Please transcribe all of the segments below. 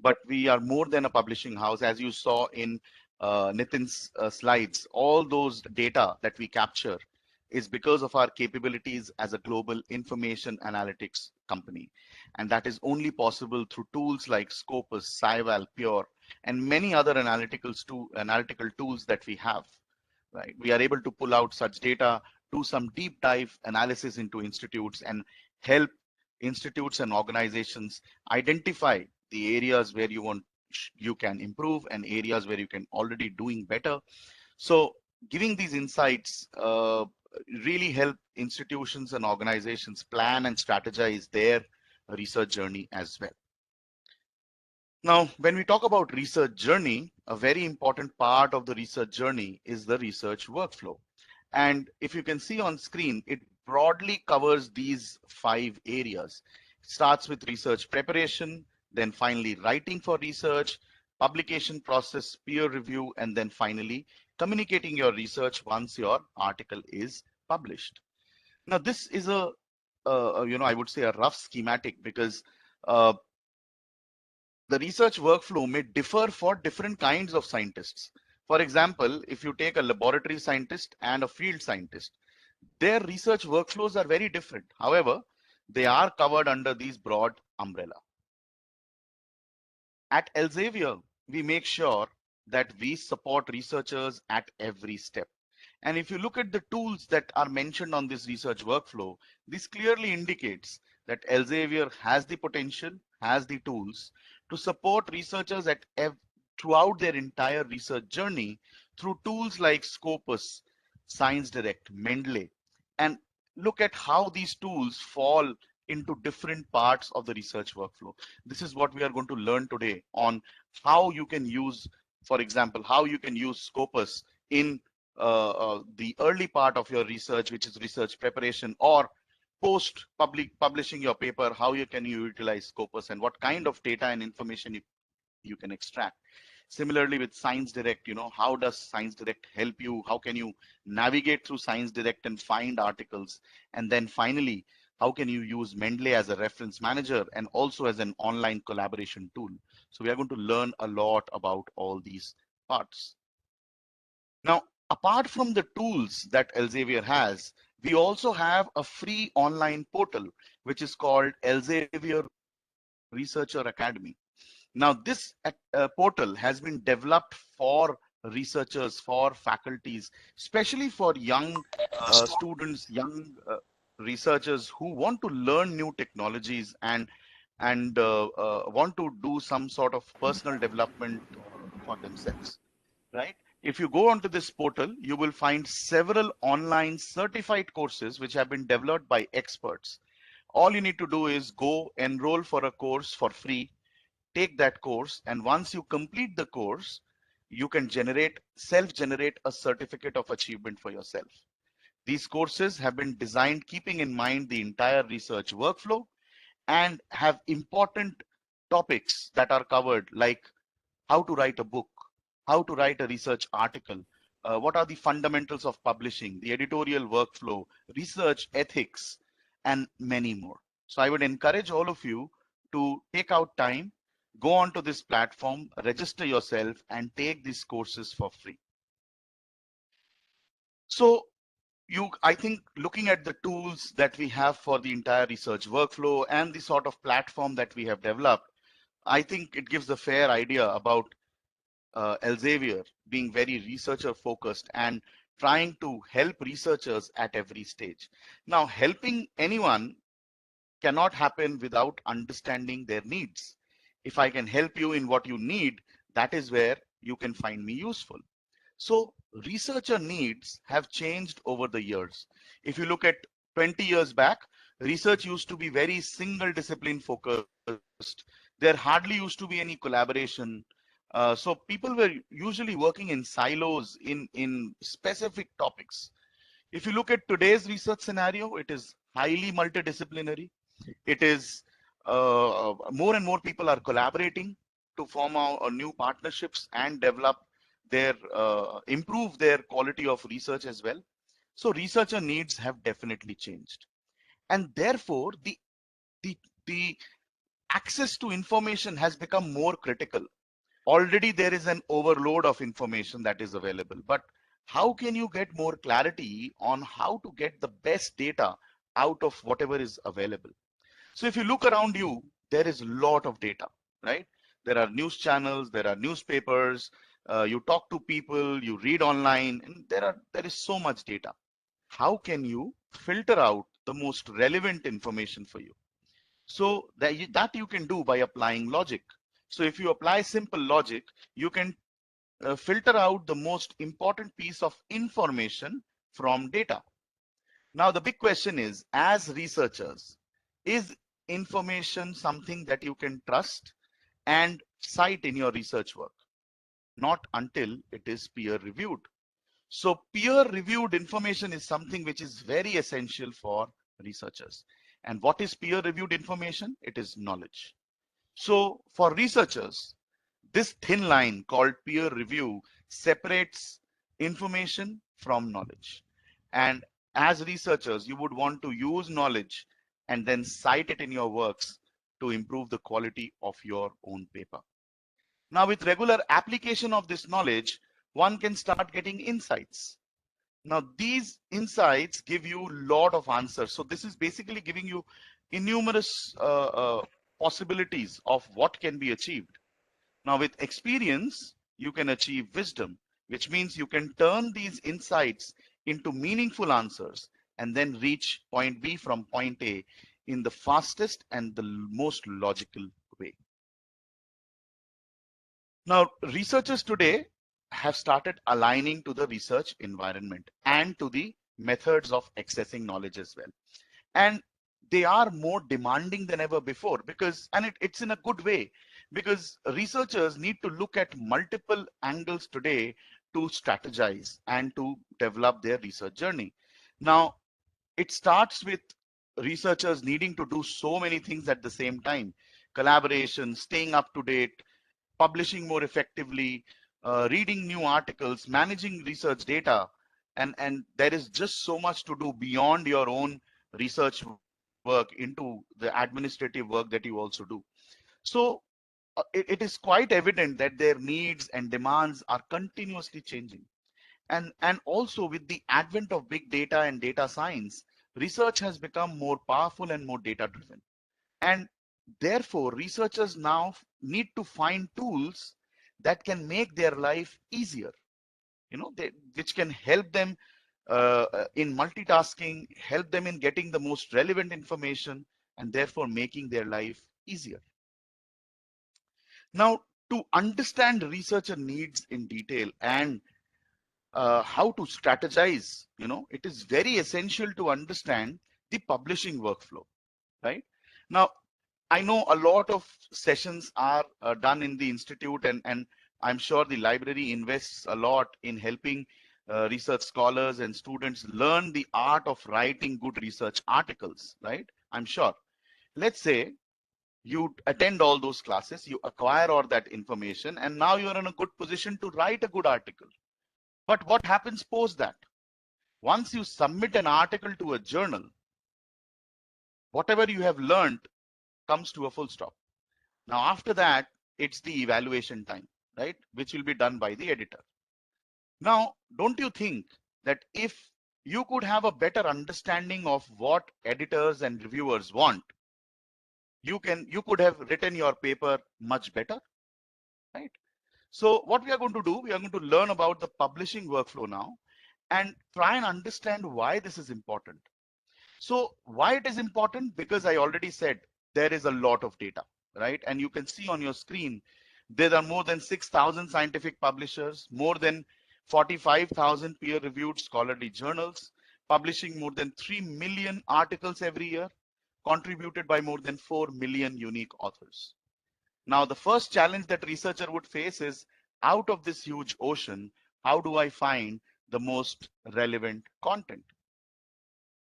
but we are more than a publishing house. As you saw in Nitin's slides, all those data that we capture is because of our capabilities as a global information analytics company. And that is only possible through tools like Scopus, SciVal, Pure, and many other analytical tools that we have. Right? We are able to pull out such data, do some deep dive analysis into institutes, and help institutes and organizations identify the areas where you can improve and areas where you can already doing better. So giving these insights really help institutions and organizations plan and strategize their research journey as well. Now, when we talk about research journey, a very important part of the research journey is the research workflow. And if you can see on screen, it broadly covers these 5 areas. It starts with research preparation, then finally writing for research, publication process, peer review, and then finally communicating your research once your article is published. Now, this is I would say a rough schematic, because uh, the research workflow may differ for different kinds of scientists. For example, if you take a laboratory scientist and a field scientist, their research workflows are very different. However, they are covered under these broad umbrella. At Elsevier, we make sure that we support researchers at every step. And if you look at the tools that are mentioned on this research workflow, this clearly indicates that Elsevier has the potential, has the tools to support researchers throughout their entire research journey through tools like Scopus, ScienceDirect, Mendeley, and look at how these tools fall into different parts of the research workflow. This is what we are going to learn today on how you can use, for example, how you can use Scopus in the early part of your research, which is research preparation, or post publishing your paper, how can you utilize Scopus and what kind of data and information you can extract. Similarly with ScienceDirect, how does ScienceDirect help you? How can you navigate through ScienceDirect and find articles? And then finally, how can you use Mendeley as a reference manager and also as an online collaboration tool? So we are going to learn a lot about all these parts. Now, apart from the tools that Elsevier has, we also have a free online portal, which is called Elsevier Researcher Academy. Now, this portal has been developed for researchers, for faculties, especially for young students, young researchers who want to learn new technologies and want to do some sort of personal development for themselves, right? If you go onto this portal, you will find several online certified courses which have been developed by experts. All you need to do is go enroll for a course for free, take that course, and once you complete the course, you can self-generate a certificate of achievement for yourself. These courses have been designed keeping in mind the entire research workflow and have important topics that are covered, like how to write a book, how to write a research article, what are the fundamentals of publishing, the editorial workflow, research ethics, and many more. So I would encourage all of you to take out time, go onto this platform, register yourself, and take these courses for free. So I think looking at the tools that we have for the entire research workflow and the sort of platform that we have developed, I think it gives a fair idea about Elsevier being very researcher focused and trying to help researchers at every stage. Now, helping anyone cannot happen without understanding their needs. If I can help you in what you need, that is where you can find me useful. So researcher needs have changed over the years. If you look at 20 years back, research used to be very single discipline focused. There hardly used to be any collaboration. So people were usually working in silos in specific topics. If you look at today's research scenario, it is highly multidisciplinary. It is more and more people are collaborating to form new partnerships and develop improve their quality of research as well. So researcher needs have definitely changed, and therefore the access to information has become more critical. Already there is an overload of information that is available, but how can you get more clarity on how to get the best data out of whatever is available? So if you look around you, there is a lot of data, right? There are news channels, there are newspapers, you talk to people, you read online, and there is so much data. How can you filter out the most relevant information for you? So that you can do by applying logic. So if you apply simple logic, you can filter out the most important piece of information from data. Now, the big question is, as researchers, is information something that you can trust and cite in your research work? Not until it is peer reviewed. So peer reviewed information is something which is very essential for researchers. And what is peer reviewed information? It is knowledge. So for researchers, this thin line called peer review separates information from knowledge. And as researchers, you would want to use knowledge and then cite it in your works to improve the quality of your own paper. Now, with regular application of this knowledge, one can start getting insights. Now, these insights give you a lot of answers. So this is basically giving you innumerous possibilities of what can be achieved. Now, with experience, you can achieve wisdom, which means you can turn these insights into meaningful answers and then reach point B from point A in the fastest and the most logical way. Now, researchers today have started aligning to the research environment and to the methods of accessing knowledge as well. And they are more demanding than ever before because, and it's in a good way, because researchers need to look at multiple angles today to strategize and to develop their research journey. Now, it starts with researchers needing to do so many things at the same time: collaboration, staying up to date, publishing more effectively, reading new articles, managing research data, and there is just so much to do beyond your own research work into the administrative work that you also do. So it is quite evident that their needs and demands are continuously changing. And also with the advent of big data and data science, research has become more powerful and more data driven. And therefore, researchers now need to find tools that can make their life easier, which can help them in multitasking, help them in getting the most relevant information, and therefore making their life easier. Now, to understand researcher needs in detail and how to strategize, it is very essential to understand the publishing workflow, right? Now, I know a lot of sessions are done in the institute, and I'm sure the library invests a lot in helping research scholars and students learn the art of writing good research articles, right? I'm sure. Let's say you attend all those classes, you acquire all that information, and now you're in a good position to write a good article. But what happens post that? Once you submit an article to a journal, whatever you have learned comes to a full stop. Now, after that, it's the evaluation time, right? Which will be done by the editor. Now, don't you think that if you could have a better understanding of what editors and reviewers want, you could have written your paper much better, right? So what we are going to do, we are going to learn about the publishing workflow now and try and understand why this is important. So why it is important? Because I already said there is a lot of data, right? And you can see on your screen, there are more than 6,000 scientific publishers, more than 45,000 peer-reviewed scholarly journals, publishing more than 3 million articles every year, contributed by more than 4 million unique authors. Now, the first challenge that researcher would face is, out of this huge ocean, how do I find the most relevant content?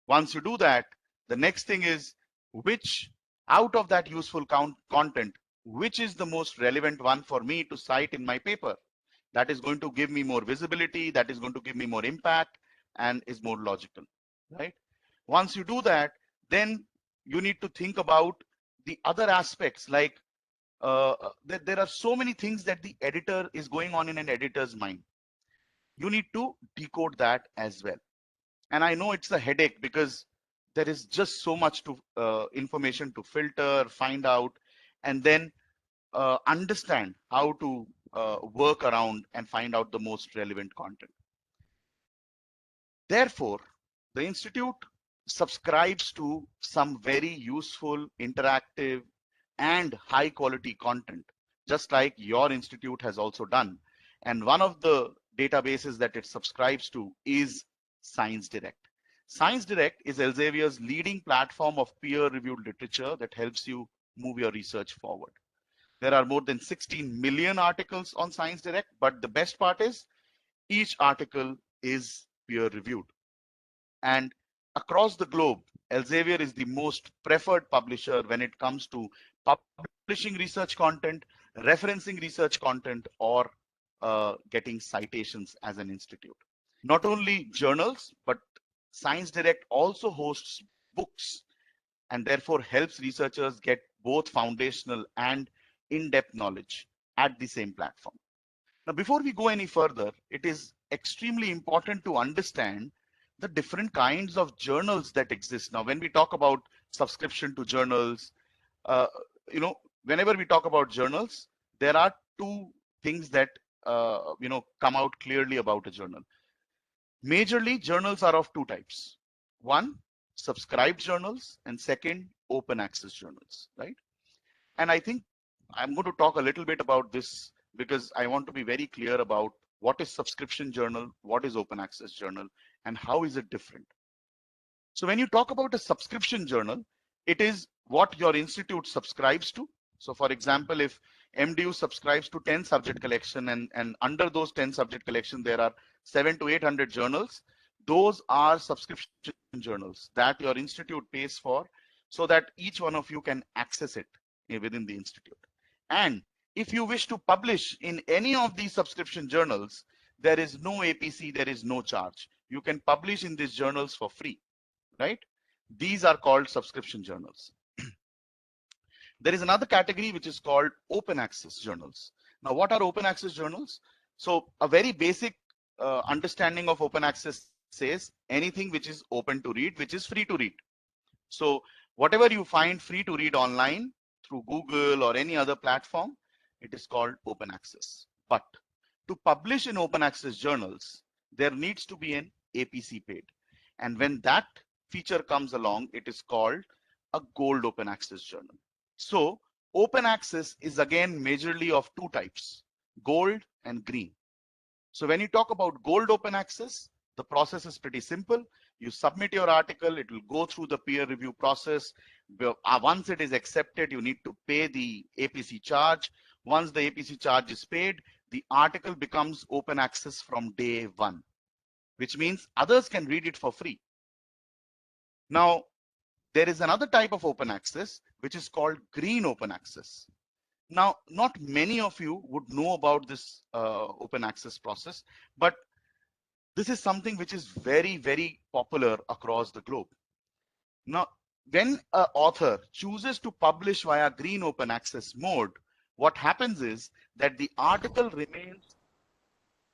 Once you do that, the next thing is, which out of that useful content, which is the most relevant one for me to cite in my paper? That is going to give me more visibility, that is going to give me more impact, and is more logical, right? Once you do that, then you need to think about the other aspects like there are so many things that the editor is going on in an editor's mind. You need to decode that as well. And I know it's a headache because there is just so much to information to filter, find out, and then understand how to work around and find out the most relevant content. Therefore, the Institute subscribes to some very useful, interactive, and high quality content, just like your institute has also done. And one of the databases that it subscribes to is Science Direct. Science Direct is Elsevier's leading platform of peer reviewed literature that helps you move your research forward. There are more than 16 million articles on Science Direct, but the best part is each article is peer reviewed. And across the globe, Elsevier is the most preferred publisher when it comes to publishing research content, referencing research content, or getting citations as an institute. Not only journals, but Science Direct also hosts books and therefore helps researchers get both foundational and in-depth knowledge at the same platform. Now, before we go any further, it is extremely important to understand the different kinds of journals that exist. Now, when we talk about subscription to journals, uh, you know, whenever we talk about journals, there are two things that come out clearly about a journal. Majorly, journals are of two types. One, subscribed journals, and second, open access journals, right? And I think I'm going to talk a little bit about this because I want to be very clear about what is subscription journal, what is open access journal, and how is it different. So when you talk about a subscription journal, it is what your institute subscribes to. So for example, if MDU subscribes to 10 subject collection and under those 10 subject collection, there are 700 to 800 journals. Those are subscription journals that your institute pays for so that each one of you can access it within the institute. And if you wish to publish in any of these subscription journals, there is no APC, there is no charge. You can publish in these journals for free, right? These are called subscription journals. There is another category which is called open access journals. Now, what are open access journals? So a very basic understanding of open access says anything which is open to read, which is free to read. So whatever you find free to read online through Google or any other platform, it is called open access. But to publish in open access journals, there needs to be an APC paid. And when that feature comes along, it is called a gold open access journal. So open access is again majorly of two types, gold and green. So when you talk about gold open access, the process is pretty simple. You submit your article, it will go through the peer review process. Once it is accepted, you need to pay the APC charge. Once the APC charge is paid, the article becomes open access from day one, which means others can read it for free. Now, there is another type of open access, which is called green open access. Now, not many of you would know about this open access process, but this is something which is very, very popular across the globe. Now, when an author chooses to publish via green open access mode, what happens is that the article remains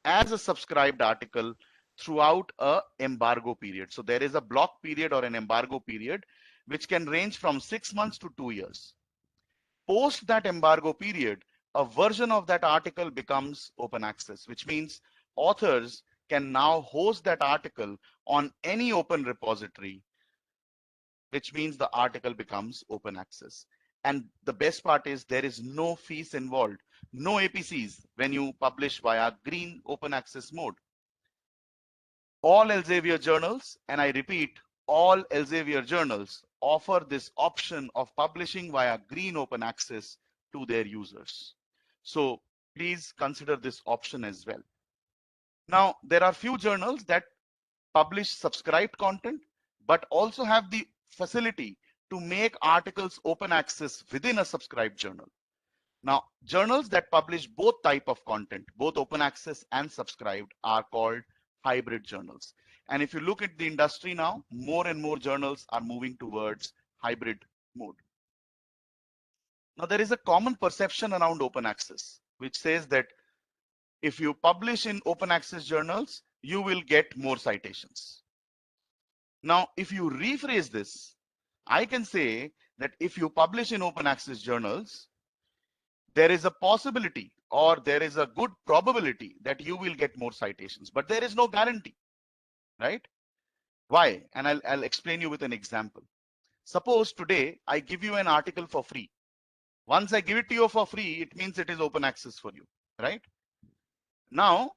as a subscribed article throughout a embargo period. So there is a block period or an embargo period, which can range from 6 months to 2 years. Post that embargo period, a version of that article becomes open access, which means authors can now host that article on any open repository, which means the article becomes open access. And the best part is there is no fees involved, no APCs when you publish via green open access mode. All Elsevier journals, and I repeat, all Elsevier journals offer this option of publishing via green open access to their users. So please consider this option as well. Now, there are few journals that publish subscribed content, but also have the facility to make articles open access within a subscribed journal. Now, journals that publish both type of content, both open access and subscribed, are called hybrid journals. And if you look at the industry now, more and more journals are moving towards hybrid mode. Now, there is a common perception around open access, which says that if you publish in open access journals, you will get more citations. Now, if you rephrase this, I can say that if you publish in open access journals, there is a possibility or there is a good probability that you will get more citations, but there is no guarantee, right? Why? And I'll explain you with an example. Suppose today I give you an article for free. Once I give it to you for free, it means it is open access for you, right? Now,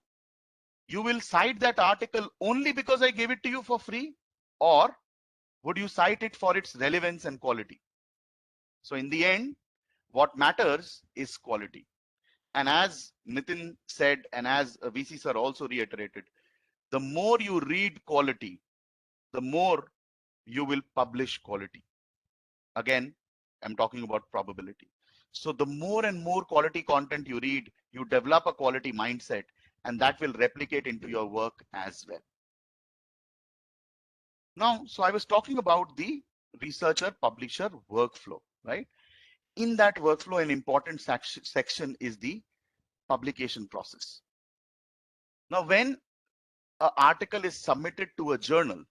you will cite that article only because I gave it to you for free, or would you cite it for its relevance and quality? So in the end, what matters is quality. And as Nitin said, and as VC sir also reiterated, the more you read quality, the more you will publish quality. Again, I'm talking about probability. So the more and more quality content you read, you develop a quality mindset, and that will replicate into your work as well. Now, so I was talking about the researcher publisher workflow, right? In that workflow, an important section is the publication process. Now, when an article is submitted to a journal,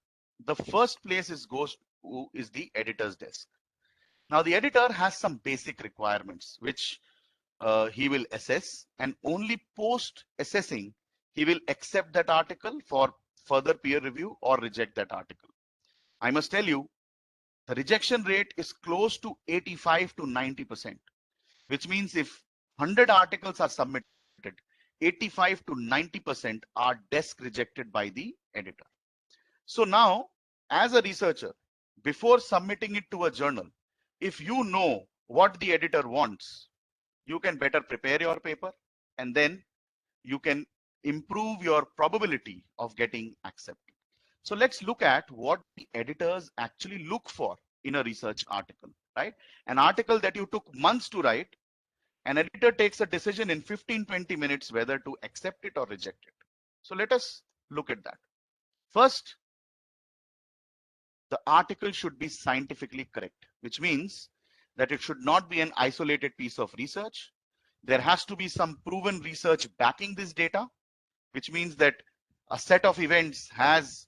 the first place it goes to is the editor's desk. Now, the editor has some basic requirements, which he will assess, and only post assessing, he will accept that article for further peer review or reject that article. I must tell you, the rejection rate is close to 85 to 90%, which means if 100 articles are submitted, 85 to 90% are desk rejected by the editor. So now, as a researcher, before submitting it to a journal, if you know what the editor wants, you can better prepare your paper, and then you can improve your probability of getting accepted. So let's look at what the editors actually look for in a research article, right? An article that you took months to write, an editor takes a decision in 15-20 minutes whether to accept it or reject it. So let us look at that. First, the article should be scientifically correct, which means that it should not be an isolated piece of research. There has to be some proven research backing this data, which means that a set of events has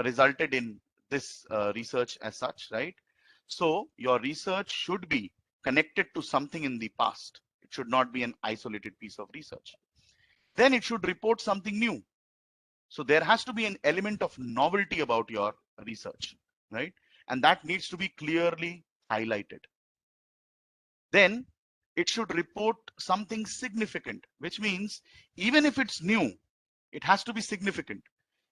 resulted in this research as such, right? So your research should be connected to something in the past. It should not be an isolated piece of research. Then it should report something new. So there has to be an element of novelty about your research, right? And that needs to be clearly highlighted. Then it should report something significant, which means even if it's new, it has to be significant.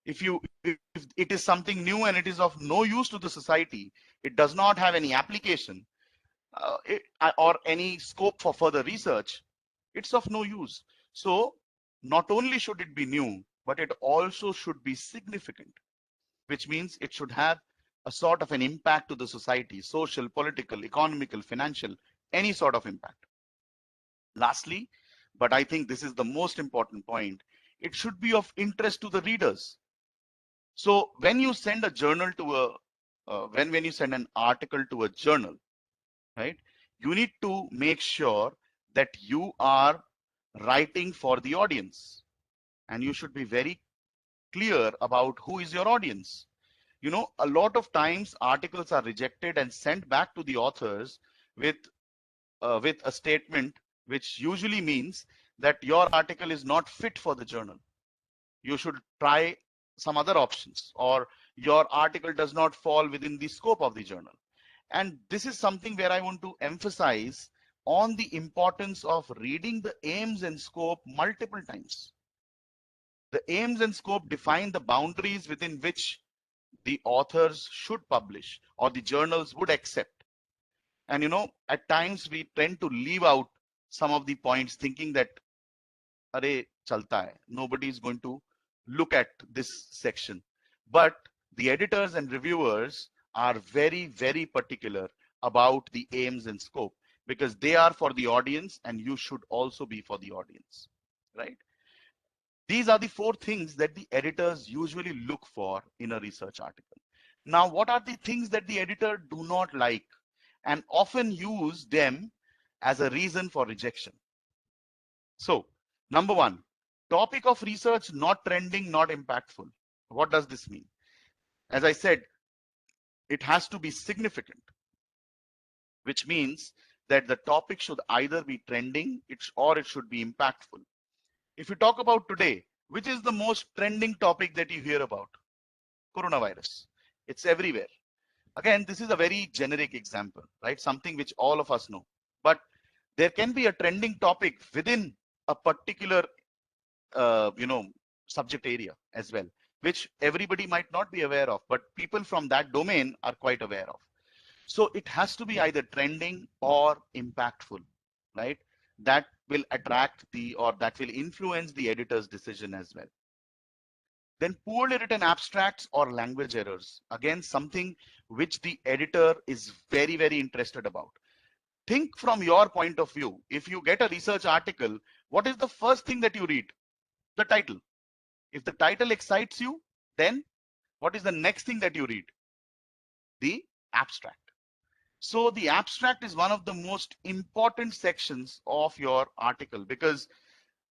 If it is something new and it is of no use to the society, it does not have any application or any scope for further research, it's of no use. So not only should it be new, but it also should be significant, which means it should have a sort of an impact to the society, social, political, economical, financial, any sort of impact. Lastly, but I think this is the most important point, it should be of interest to the readers. So when you send a journal to when you send an article to a journal, right, you need to make sure that you are writing for the audience, and you should be very clear about who is your audience. You know, a lot of times articles are rejected and sent back to the authors with a statement which usually means that your article is not fit for the journal. You should try some other options, or your article does not fall within the scope of the journal. And this is something where I want to emphasize on the importance of reading the aims and scope multiple times. The aims and scope define the boundaries within which the authors should publish or the journals would accept. And you know, at times we tend to leave out some of the points thinking that, Arey, chalta hai, nobody is going to look at this section. But the editors and reviewers are very, very particular about the aims and scope, because they are for the audience and you should also be for the audience, right? These are the four things that the editors usually look for in a research article. Now, what are the things that the editor do not like and often use them as a reason for rejection. So, number one, topic of research not trending, not impactful. What does this mean? As I said, it has to be significant, which means that the topic should either be trending or it should be impactful. If you talk about today, which is the most trending topic that you hear about? Coronavirus. It's everywhere. Again, this is a very generic example, right? Something which all of us know. But there can be a trending topic within a particular, subject area as well, which everybody might not be aware of, but people from that domain are quite aware of. So it has to be either trending or impactful, right? That will attract or that will influence the editor's decision as well. Then poorly written abstracts or language errors. Again, something which the editor is very, very interested about. Think from your point of view. If you get a research article, what is the first thing that you read? The title. If the title excites you, then what is the next thing that you read? The abstract. So the abstract is one of the most important sections of your article because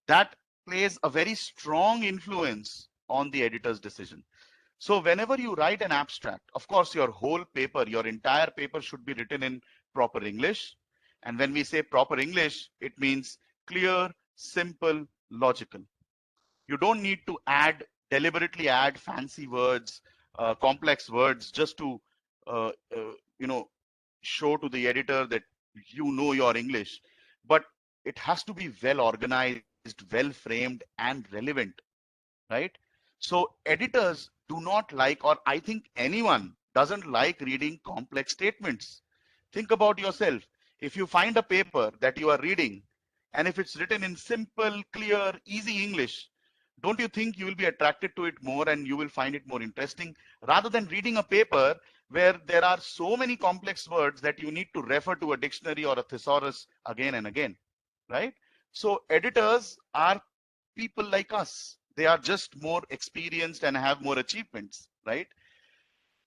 that plays a very strong influence on the editor's decision. So whenever you write an abstract, of course, your whole paper, your entire paper should be written in proper English. And when we say proper English, it means clear, simple, logical. You don't need to deliberately add fancy words, complex words just to, uh, uh, you know, show to the editor that you know your English. But it has to be well organized, well framed, and relevant, right? So editors do not like, or I think anyone doesn't like reading complex statements. Think about yourself. If you find a paper that you are reading, and if it's written in simple, clear, easy English, don't you think you will be attracted to it more and you will find it more interesting rather than reading a paper where there are so many complex words that you need to refer to a dictionary or a thesaurus again and again, right? So editors are people like us. They are just more experienced and have more achievements, right?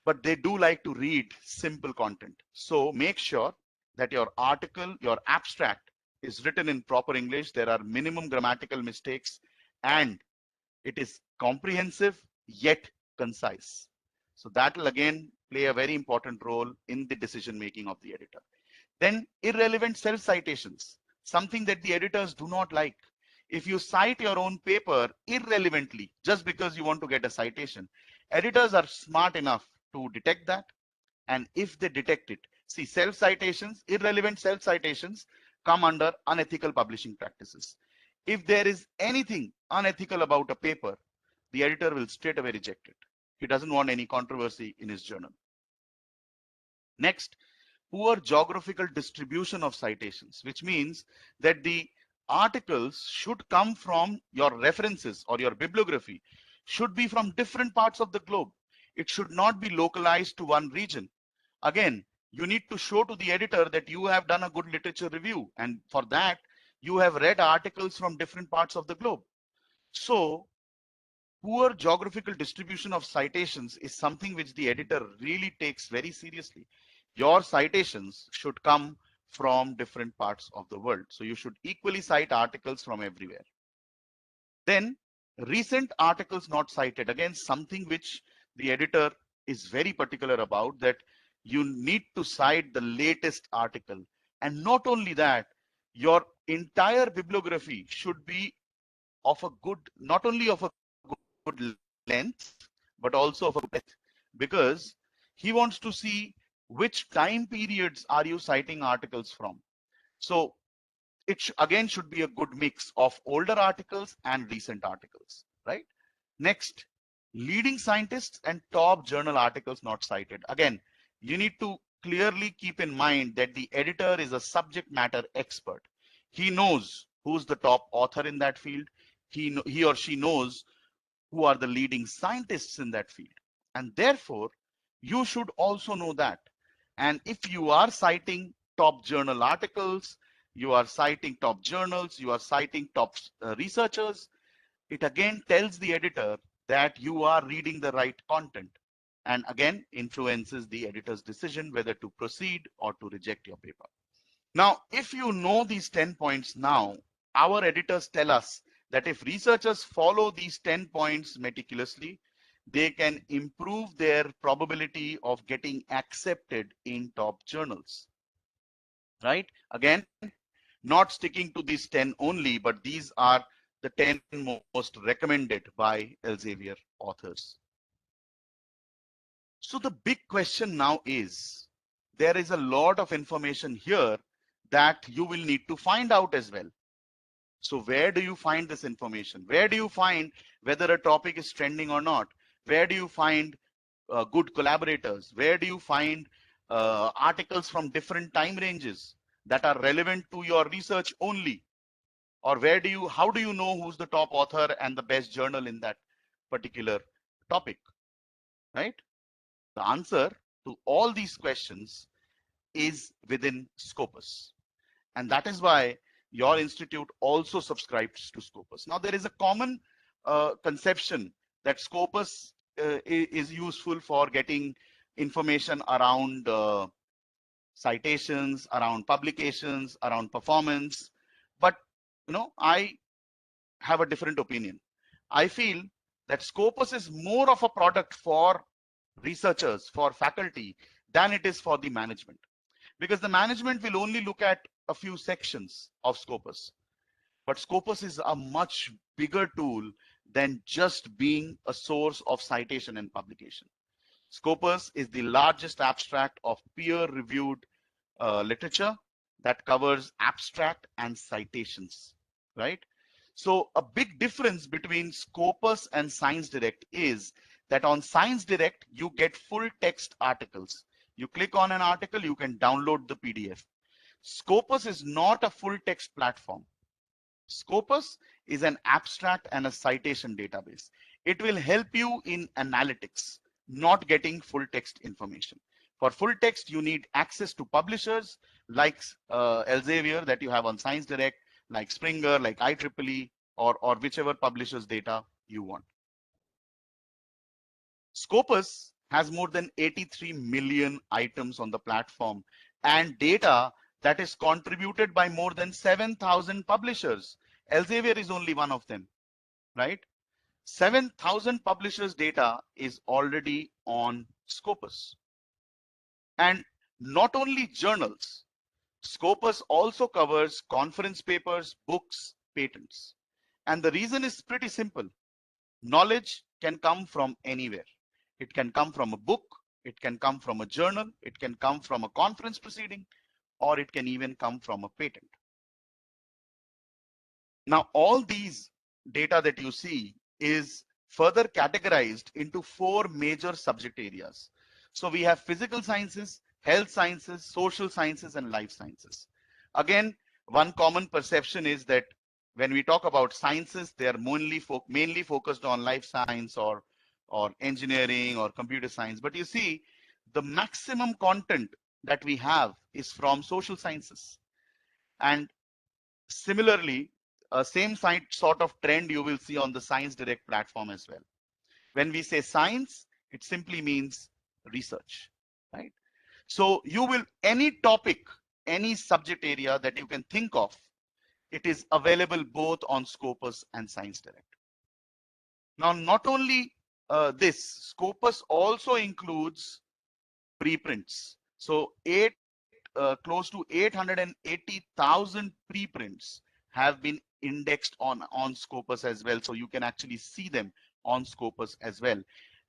But they do like to read simple content. So make sure that your article, your abstract is written in proper English. There are minimum grammatical mistakes and it is comprehensive yet concise. So that will again play a very important role in the decision making of the editor. Then irrelevant self-citations, something that the editors do not like. If you cite your own paper irrelevantly, just because you want to get a citation, editors are smart enough to detect that. And if they detect it, see, self-citations, irrelevant self-citations come under unethical publishing practices. If there is anything unethical about a paper, the editor will straight away reject it. He doesn't want any controversy in his journal. Next, poor geographical distribution of citations, which means that the articles should come from your references or your bibliography should be from different parts of the globe. It should not be localized to one region. Again, you need to show to the editor that you have done a good literature review, and for that you have read articles from different parts of the globe. So poor geographical distribution of citations is something which the editor really takes very seriously. Your citations should come from different parts of the world. So you should equally cite articles from everywhere. Then recent articles not cited, again, something which the editor is very particular about, that you need to cite the latest article. And not only that, your entire bibliography should be of a good, not only of a good length, but also of a breadth, because he wants to see which time periods are you citing articles from. So it again should be a good mix of older articles and recent articles, right? Next, leading scientists and top journal articles not cited. Again, you need to clearly keep in mind that the editor is a subject matter expert. He knows who's the top author in that field. He or she knows who are the leading scientists in that field. And therefore, you should also know that. And if you are citing top journal articles, you are citing top journals, you are citing top researchers, it again tells the editor that you are reading the right content, and again influences the editor's decision whether to proceed or to reject your paper. Now, if you know these 10 points now, our editors tell us that if researchers follow these 10 points meticulously, they can improve their probability of getting accepted in top journals. Right? Again, not sticking to these 10 only, but these are the 10 most recommended by Elsevier authors. So the big question now is, there is a lot of information here that you will need to find out as well. So where do you find this information? Where do you find whether a topic is trending or not? Where do you find good collaborators? Where do you find articles from different time ranges that are relevant to your research only? Or how do you know who's the top author and the best journal in that particular topic, right? The answer to all these questions is within Scopus. And that is why your institute also subscribes to Scopus. Now, there is a common conception that Scopus is useful for getting information around citations, around publications, around performance. But, I have a different opinion. I feel that Scopus is more of a product for researchers, for faculty, than it is for the management. Because the management will only look at a few sections of Scopus. But Scopus is a much bigger tool than just being a source of citation and publication. Scopus is the largest abstract of peer-reviewed literature that covers abstract and citations, right? So a big difference between Scopus and ScienceDirect is that on ScienceDirect, you get full text articles. You click on an article, you can download the PDF. Scopus is not a full text platform. Scopus is an abstract and a citation database. It will help you in analytics, not getting full text information. For full text, you need access to publishers like Elsevier that you have on ScienceDirect, like Springer, like IEEE, or whichever publisher's data you want. Scopus has more than 83 million items on the platform and data that is contributed by more than 7,000 publishers. Elsevier is only one of them, right? 7,000 publishers' data is already on Scopus. And not only journals, Scopus also covers conference papers, books, patents. And the reason is pretty simple. Knowledge can come from anywhere. It can come from a book, it can come from a journal, it can come from a conference proceeding, or it can even come from a patent. Now, all these data that you see is further categorized into 4 major subject areas. So we have physical sciences, health sciences, social sciences, and life sciences. Again, one common perception is that when we talk about sciences, they are mainly focused on life science or engineering or computer science. But you see, the maximum content that we have is from social sciences. And similarly, same sort of trend you will see on the ScienceDirect platform as well. When we say science, it simply means research, right? So you will, any topic, any subject area that you can think of, it is available both on Scopus and ScienceDirect. Now, not only this, Scopus also includes preprints. So close to 880,000 preprints have been indexed on Scopus as well. So you can actually see them on Scopus as well.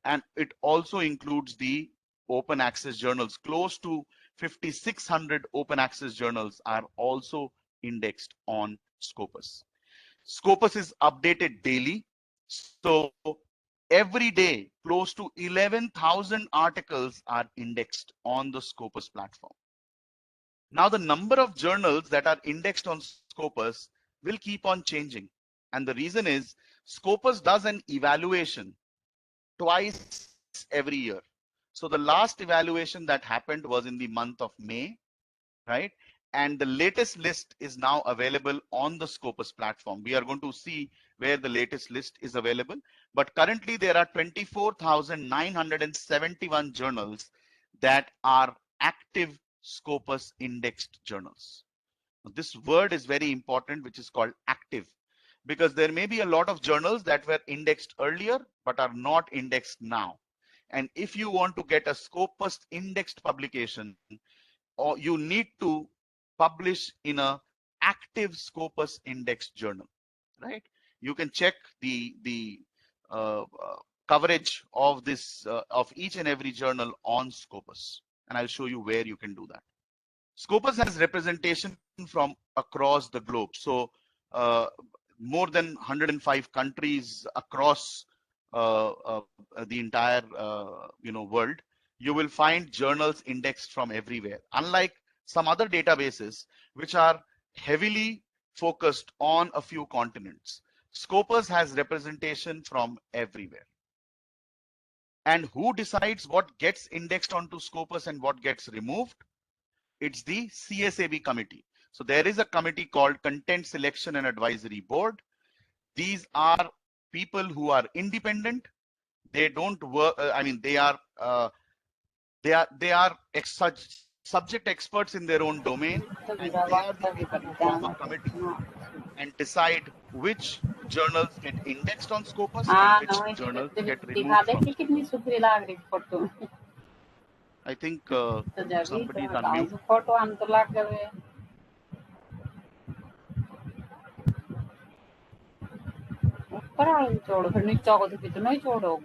And it also includes the open access journals. Close to 5,600 open access journals are also indexed on Scopus. Scopus is updated daily. So every day, close to 11,000 articles are indexed on the Scopus platform. Now, the number of journals that are indexed on Scopus will keep on changing. And the reason is Scopus does an evaluation twice every year. So the last evaluation that happened was in the month of May, right? And the latest list is now available on the Scopus platform. We are going to see where the latest list is available. But currently there are 24,971 journals that are active Scopus indexed journals. This word is very important, which is called active, because there may be a lot of journals that were indexed earlier but are not indexed now. And if you want to get a Scopus indexed publication, or you need to publish in a active Scopus indexed journal, right? You can check the coverage of this of each and every journal on Scopus, and I'll show you where you can do that. Scopus has representation from across the globe. So more than 105 countries across the entire world. You will find journals indexed from everywhere. Unlike some other databases which are heavily focused on a few continents, Scopus has representation from everywhere. And who decides what gets indexed onto Scopus and what gets removed? It's the CSAB committee. So there is a committee called Content Selection and Advisory Board. These are people who are independent. They don't work. They are subject experts in their own domain, and they are the people who form a committee and decide which journals get indexed on Scopus and which journals get removed from Scopus. I think somebody is on mute. ऊपर वाला छोड़ो, फिर नीचे को तो कितना ही छोड़ो।